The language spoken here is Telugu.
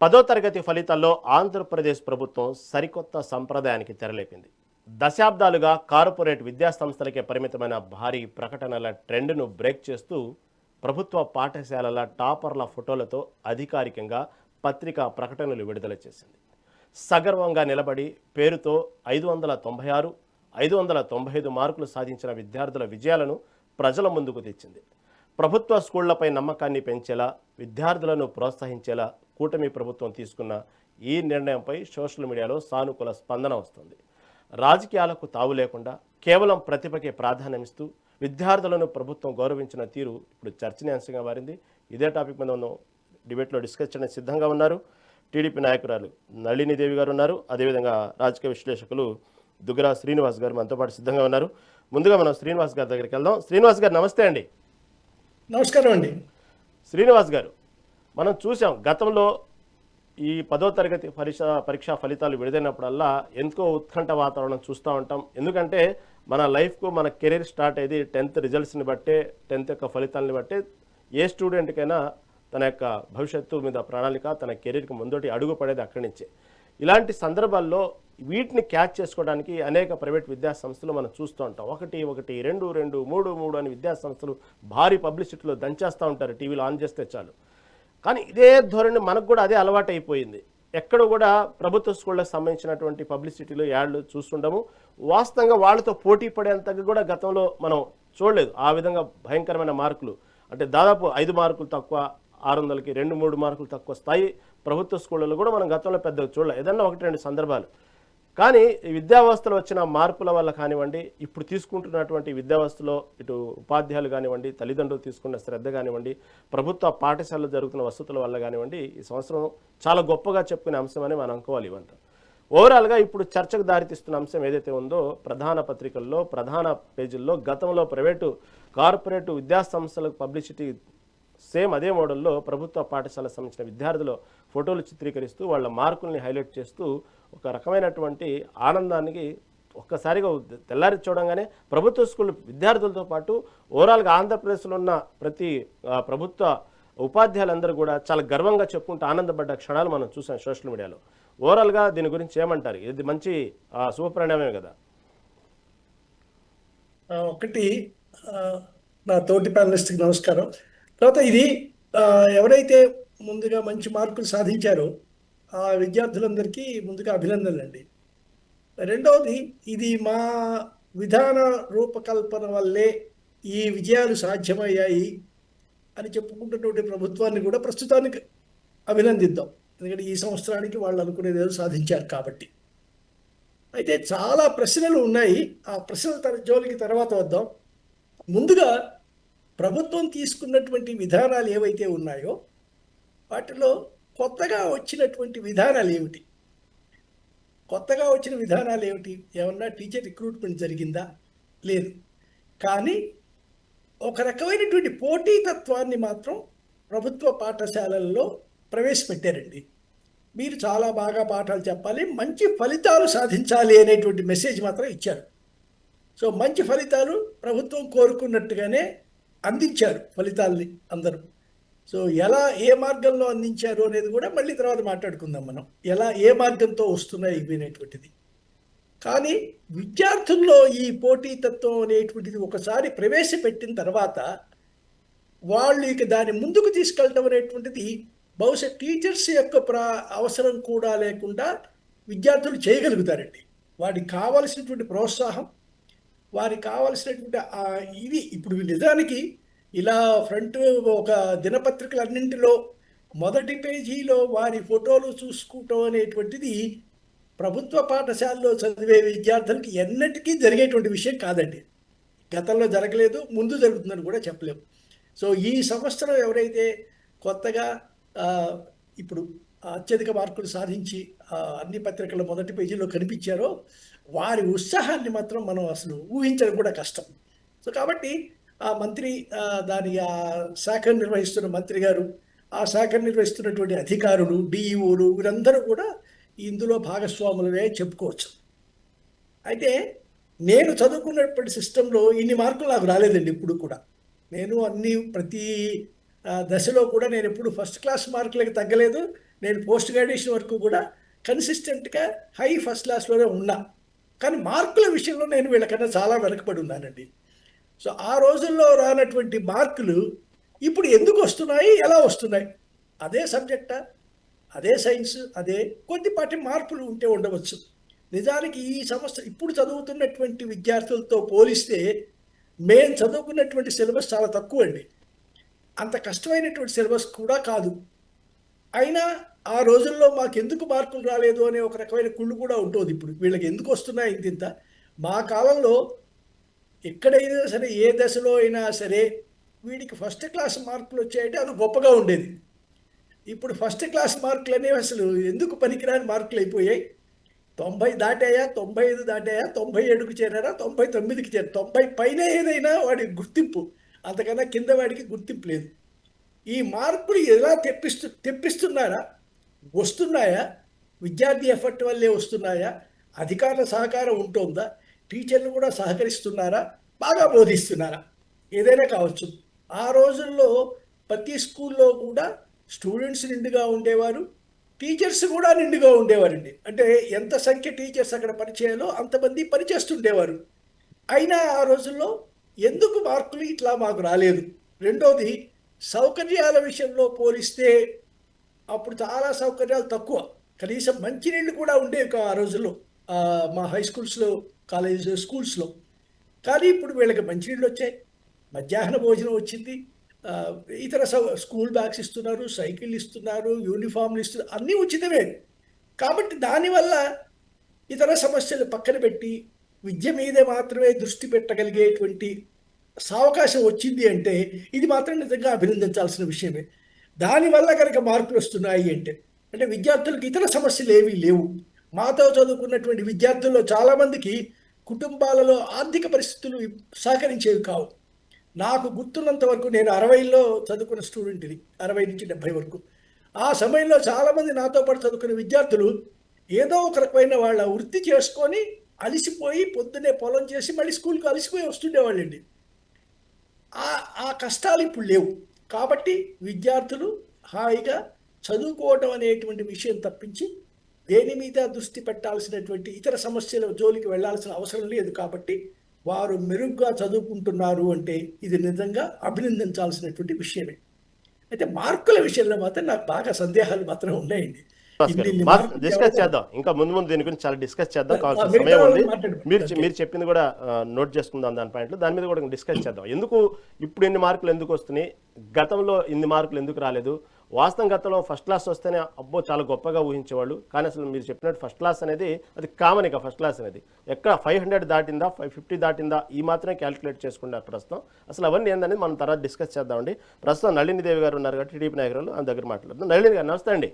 10వ తరగతి ఫలితాల్లో ఆంధ్రప్రదేశ్ ప్రభుత్వం సరికొత్త సంప్రదాయానికి తెరలేపింది. దశాబ్దాలుగా కార్పొరేట్ విద్యాసంస్థలకే పరిమితమైన భారీ ప్రకటనల ట్రెండ్ను బ్రేక్ చేస్తూ ప్రభుత్వ పాఠశాలల టాపర్ల ఫోటోలతో అధికారికంగా పత్రికా ప్రకటనలు విడుదల చేసింది. సగర్వంగా నిలబడి పేరుతో 596, 595 మార్కులు సాధించిన విద్యార్థుల విజయాలను ప్రజల ముందుకు తెచ్చింది. ప్రభుత్వ స్కూళ్లపై నమ్మకాన్ని పెంచేలా, విద్యార్థులను ప్రోత్సహించేలా కూటమి ప్రభుత్వం తీసుకున్న ఈ నిర్ణయంపై సోషల్ మీడియాలో సానుకూల స్పందన వస్తుంది. రాజకీయాలకు తావు లేకుండా కేవలం ప్రతిభకే ప్రాధాన్యమిస్తూ విద్యార్థులను ప్రభుత్వం గౌరవించిన తీరు ఇప్పుడు చర్చనీయాంశంగా మారింది. ఇదే టాపిక్ మీద మనం డిబేట్లో డిస్కస్ చేయడానికి సిద్ధంగా ఉన్నారు. టీడీపీ నాయకురాలు నళినీదేవి గారు ఉన్నారు. అదేవిధంగా రాజకీయ విశ్లేషకులు దుగ్గరా శ్రీనివాస్ గారు మనతో పాటు సిద్ధంగా ఉన్నారు. ముందుగా మనం శ్రీనివాస్ గారి దగ్గరికి వెళ్దాం. శ్రీనివాస్ గారు నమస్తే అండి. నమస్కారం అండి. శ్రీనివాస్ గారు, మనం చూసాం గతంలో ఈ 10వ తరగతి పరీక్షా ఫలితాలు విడుదలైనప్పుడల్లా ఎంతో ఉత్కంఠ వాతావరణం చూస్తూ ఉంటాం. ఎందుకంటే మన లైఫ్కు మన కెరీర్ స్టార్ట్ అయ్యేది 10th రిజల్ట్స్ని బట్టే, 10th యొక్క ఫలితాలని బట్టే. ఏ స్టూడెంట్కైనా తన యొక్క భవిష్యత్తు మీద ప్రణాళిక, తన కెరీర్కి ముందోటి అడుగు పడేది అక్కడి నుంచే. ఇలాంటి సందర్భాల్లో వీటిని క్యాచ్ చేసుకోవడానికి అనేక ప్రైవేట్ విద్యా సంస్థలు మనం చూస్తూ ఉంటాం. 1, 1, 2, 2, 3, 3 అని విద్యా సంస్థలు భారీ పబ్లిసిటీలో దంచేస్తూ ఉంటారు. టీవీలో ఆన్ చేస్తే చాలు. కానీ ఇదే ధోరణి మనకు కూడా అదే అలవాటు అయిపోయింది. ఎక్కడ కూడా ప్రభుత్వ స్కూళ్ళకు సంబంధించినటువంటి పబ్లిసిటీలు, యాడ్లు చూస్తుండము. వాస్తవంగా వాళ్ళతో పోటీ పడేంతగా కూడా గతంలో మనం చూడలేదు. ఆ విధంగా భయంకరమైన మార్కులు, అంటే దాదాపు 5 మార్కులు తక్కువ, 600కి 2-3 మార్కులు తక్కువ స్థాయి ప్రభుత్వ స్కూళ్ళలో కూడా మనం గతంలో పెద్దగా చూడలేదు. ఏదన్నా 1-2 సందర్భాలు. కానీ ఈ విద్యావ్యవస్థలో వచ్చిన మార్పుల వల్ల కానివ్వండి, ఇప్పుడు తీసుకుంటున్నటువంటి విద్యావ్యవస్థలో ఇటు ఉపాధ్యాయులు కానివ్వండి, తల్లిదండ్రులు తీసుకున్న శ్రద్ధ కానివ్వండి, ప్రభుత్వ పాఠశాలలో జరుగుతున్న వసతుల వల్ల కానివ్వండి, ఈ సంవత్సరం చాలా గొప్పగా చెప్పుకునే అంశం అని మనం అనుకోవాలి. ఇవంతా ఓవరాల్గా ఇప్పుడు చర్చకు దారితీస్తున్న అంశం ఏదైతే ఉందో, ప్రధాన పత్రికల్లో, ప్రధాన పేజీల్లో గతంలో కార్పొరేట్ విద్యాసంస్థలకు పబ్లిసిటీ సేమ్ అదే మోడల్లో ప్రభుత్వ పాఠశాలకు సంబంధించిన విద్యార్థుల ఫోటోలు చిత్రీకరిస్తూ వాళ్ళ మార్కుల్ని హైలైట్ చేస్తూ ఒక రకమైనటువంటి ఆనందానికి ఒక్కసారిగా తెల్లారి చూడంగానే ప్రభుత్వ స్కూల్ విద్యార్థులతో పాటు ఓవరాల్గా ఆంధ్రప్రదేశ్లో ఉన్న ప్రతి ప్రభుత్వ ఉపాధ్యాయులందరూ కూడా చాలా గర్వంగా చెప్పుకుంటూ ఆనందపడ్డ క్షణాలు మనం చూసాం సోషల్ మీడియాలో. ఓవరాల్గా దీని గురించి ఏమంటారు? ఇది మంచి శుభపరిణామమే కదా. ఒకటి, నా తోటి ప్యానలిస్ట్కి నమస్కారం. తర్వాత ఇది ఎవరైతే ముందుగా మంచి మార్కులు సాధించారో ఆ విద్యార్థులందరికీ ముందుగా అభినందనలు అండి. రెండవది, ఇది మా విధాన రూపకల్పన వల్లే ఈ విజయాలు సాధ్యమయ్యాయి అని చెప్పుకుంటున్నటువంటి ప్రభుత్వాన్ని కూడా ప్రస్తుతానికి అభినందిద్దాం. ఎందుకంటే ఈ సంవత్సరానికి వాళ్ళు అనుకునేది ఏదో సాధించారు కాబట్టి. అయితే చాలా ప్రశ్నలు ఉన్నాయి. ఆ ప్రశ్నల జోలికి తర్వాత వద్దాం. ముందుగా ప్రభుత్వం తీసుకున్నటువంటి విధానాలు ఏవైతే ఉన్నాయో వాటిలో కొత్తగా వచ్చినటువంటి విధానాలు ఏమిటి? కొత్తగా వచ్చిన విధానాలు ఏమిటి? ఏమన్నా టీచర్ రిక్రూట్మెంట్ జరిగిందా? లేదు. కానీ ఒక రకమైనటువంటి పోటీతత్వాన్ని మాత్రం ప్రభుత్వ పాఠశాలల్లో ప్రవేశపెట్టారండి. మీరు చాలా బాగా పాఠాలు చెప్పాలి, మంచి ఫలితాలు సాధించాలి అనేటువంటి మెసేజ్ మాత్రం ఇచ్చారు. సో మంచి ఫలితాలు ప్రభుత్వం కోరుకున్నట్టుగానే అందించారు ఫలితాలని అందరూ. సో ఎలా, ఏ మార్గంలో అందించారు అనేది కూడా మళ్ళీ తర్వాత మాట్లాడుకుందాం మనం, ఎలా ఏ మార్గంతో వస్తున్నాయి ఇవి అనేటువంటిది. కానీ విద్యార్థుల్లో ఈ పోటీతత్వం అనేటువంటిది ఒకసారి ప్రవేశపెట్టిన తర్వాత వాళ్ళు ఇక దాన్ని ముందుకు తీసుకెళ్ళటం అనేటువంటిది బహుశా టీచర్స్ యొక్క అవసరం కూడా లేకుండా విద్యార్థులు చేయగలుగుతారండి. వారికి కావలసినటువంటి ప్రోత్సాహం, వారికి కావలసినటువంటి ఇది ఇప్పుడు నిజానికి ఇలా ఫ్రంట్ ఒక దినపత్రికలన్నింటిలో మొదటి పేజీలో వారి ఫోటోలు చూసుకోవటం అనేటువంటిది ప్రభుత్వ పాఠశాలలో చదివే విద్యార్థులకి ఎన్నటికీ జరిగేటువంటి విషయం కాదండి. గతంలో జరగలేదు, ముందు జరుగుతుందని కూడా చెప్పలేము. సో ఈ సంవత్సరం ఎవరైతే కొత్తగా ఇప్పుడు అత్యధిక మార్కులు సాధించి అన్ని పత్రికల మొదటి పేజీలో కనిపించారో వారి ఉత్సాహాన్ని మాత్రం మనం అసలు ఊహించడం కూడా కష్టం. సో కాబట్టి ఆ మంత్రి, దాని ఆ శాఖను నిర్వహిస్తున్న మంత్రి గారు, ఆ శాఖను నిర్వహిస్తున్నటువంటి అధికారులు, డిఈఓలు, వీరందరూ కూడా ఇందులో భాగస్వాములనే చెప్పుకోవచ్చు. అయితే నేను చదువుకున్నటువంటి సిస్టంలో ఇన్ని మార్కులు నాకు రాలేదండి ఇప్పుడు కూడా. నేను ప్రతి దశలో కూడా నేను ఎప్పుడు ఫస్ట్ క్లాస్ మార్కులకి తగ్గలేదు, నేను పోస్ట్ గ్రాడ్యుయేషన్ వరకు కూడా కన్సిస్టెంట్గా హై ఫస్ట్ క్లాస్లోనే ఉన్నా. కానీ మార్కుల విషయంలో నేను వీళ్ళకన్నా చాలా వెనకబడి ఉన్నానండి. సో ఆ రోజుల్లో రానటువంటి మార్కులు ఇప్పుడు ఎందుకు వస్తున్నాయి, ఎలా వస్తున్నాయి? అదే సబ్జెక్టా, అదే సైన్స్, అదే కొద్దిపాటి మార్పులు ఉంటే ఉండవచ్చు. నిజానికి ఈ సంవత్సరం ఇప్పుడు చదువుతున్నటువంటి విద్యార్థులతో పోలిస్తే మేము చదువుకున్నటువంటి సిలబస్ చాలా తక్కువ అండి. అంత కష్టమైనటువంటి సిలబస్ కూడా కాదు. అయినా ఆ రోజుల్లో మాకు ఎందుకు మార్కులు రాలేదు అనే ఒక రకమైన కుళ్ళు కూడా ఉంటుంది. ఇప్పుడు వీళ్ళకి ఎందుకు వస్తున్నాయి ఇంత. మా కాలంలో ఎక్కడైనా సరే, ఏ దశలో అయినా సరే వీడికి ఫస్ట్ క్లాస్ మార్కులు వచ్చాయంటే అది గొప్పగా ఉండేది. ఇప్పుడు ఫస్ట్ క్లాస్ మార్కులు అనేవి అసలు ఎందుకు పనికిరాని మార్కులు అయిపోయాయి. 90 దాటాయా, 95 దాటాయా, 97కు చేరారా, 99కి చేరారు, 90 పైన ఏదైనా వాడికి గుర్తింపు, అంతకన్నా కింద వాడికి గుర్తింపు లేదు. ఈ మార్పులు ఎలా తెప్పిస్తున్నారా, వస్తున్నాయా, విద్యార్థి ఎఫర్ట్ వల్లే వస్తున్నాయా, అధికారుల సహకారం ఉంటుందా, టీచర్లు కూడా సహకరిస్తున్నారా, బాగా బోధిస్తున్నారా, ఏదైనా కావచ్చు. ఆ రోజుల్లో ప్రతి స్కూల్లో కూడా స్టూడెంట్స్ నిండుగా ఉండేవారు, టీచర్స్ కూడా నిండుగా ఉండేవారండి. అంటే ఎంత సంఖ్య టీచర్స్ అక్కడ పనిచేయాలో అంతమంది పనిచేస్తుండేవారు. అయినా ఆ రోజుల్లో ఎందుకు మార్కులు ఇట్లా మాకు రాలేదు? రెండోది, సౌకర్యాల విషయంలో పోలిస్తే అప్పుడు చాలా సౌకర్యాలు తక్కువ. కనీసం మంచినీళ్ళు కూడా ఉండేవి ఆ రోజుల్లో, మా హై స్కూల్స్లో, కాలేజ్ స్కూల్స్లో. కానీ ఇప్పుడు వీళ్ళకి మంచినీళ్ళు వచ్చాయి, మధ్యాహ్న భోజనం వచ్చింది, ఇతర స్కూల్ బ్యాగ్స్ ఇస్తున్నారు, సైకిల్ ఇస్తున్నారు, యూనిఫామ్లు ఇస్తున్నారు, అన్నీ ఉచితమే. కాబట్టి దానివల్ల ఇతర సమస్యలు పక్కన పెట్టి విద్య మీదే మాత్రమే దృష్టి పెట్టగలిగేటువంటి సావకాశం వచ్చింది అంటే ఇది మాత్రం నిజంగా అభినందించాల్సిన విషయమే. దానివల్ల కనుక మార్పులు వస్తున్నాయి అంటే విద్యార్థులకు ఇతర సమస్యలు ఏమీ లేవు. మాతో చదువుకున్నటువంటి విద్యార్థుల్లో చాలామందికి కుటుంబాలలో ఆర్థిక పరిస్థితులు సహకరించేవి కావు. నాకు గుర్తున్నంత వరకు నేను 60లో చదువుకున్న స్టూడెంట్ని, 60 నుంచి 70 వరకు. ఆ సమయంలో చాలామంది నాతో పాటు చదువుకున్న విద్యార్థులు ఏదో ఒక రకమైన వాళ్ళ వృత్తి చేసుకొని అలిసిపోయి పొద్దున్నే పొలం చేసి మళ్ళీ స్కూల్కి అలిసిపోయి వస్తుండేవాళ్ళండి. ఆ కష్టాలు ఇప్పుడు లేవు. కాబట్టి విద్యార్థులు హాయిగా చదువుకోవటం అనేటువంటి విషయం తప్పించి దేని మీద దృష్టి పెట్టాల్సినటువంటి ఇతర సమస్యల జోలికి వెళ్లాల్సిన అవసరం లేదు. కాబట్టి వారు మెరుగ్గా చదువుకుంటున్నారు అంటే ఇది నిజంగా అభినందించాల్సినటువంటి విషయమే. అయితే మార్కుల విషయంలో మాత్రం నాకు బాగా సందేహాలు మాత్రం ఉన్నాయండి. డిస్కస్ చేద్దాం, ఇంకా ముందు ముందు దీని గురించి చాలా డిస్కస్ చేద్దాం, కావాల్సిన సమయం ఉంది. మీరు చెప్పింది కూడా నోట్ చేసుకుందాం, దాని పాయింట్లు దాని మీద కూడా డిస్కస్ చేద్దాం. ఎందుకు ఇప్పుడు ఇన్ని మార్కులు ఎందుకు వస్తున్నాయి, గతంలో ఇన్ని మార్కులు ఎందుకు రాలేదు? వాస్తవం గతంలో ఫస్ట్ క్లాస్ వస్తేనే అబ్బో చాలా గొప్పగా ఊహించేవాళ్ళు, కానీ అసలు మీరు చెప్పినట్టు ఫస్ట్ క్లాస్ అనేది అది కామన్. ఇక ఫస్ట్ క్లాస్ అనేది ఎక్కడ 500 దాటిందా, 550 దాటిందా, ఈ మాత్రమే క్యాలిక్యులేట్ చేసుకుంటారు ప్రస్తుతం. అసలు అవన్నీ ఏందనేది మనం తర్వాత డిస్కస్ చేద్దామండి. ప్రస్తుతం నళిని దేవి గారు ఉన్నారు కాబట్టి టీడీపీ నాయకులు ఆమె దగ్గర మాట్లాడుతున్నాం. నళిని గారు నమస్తే అండి.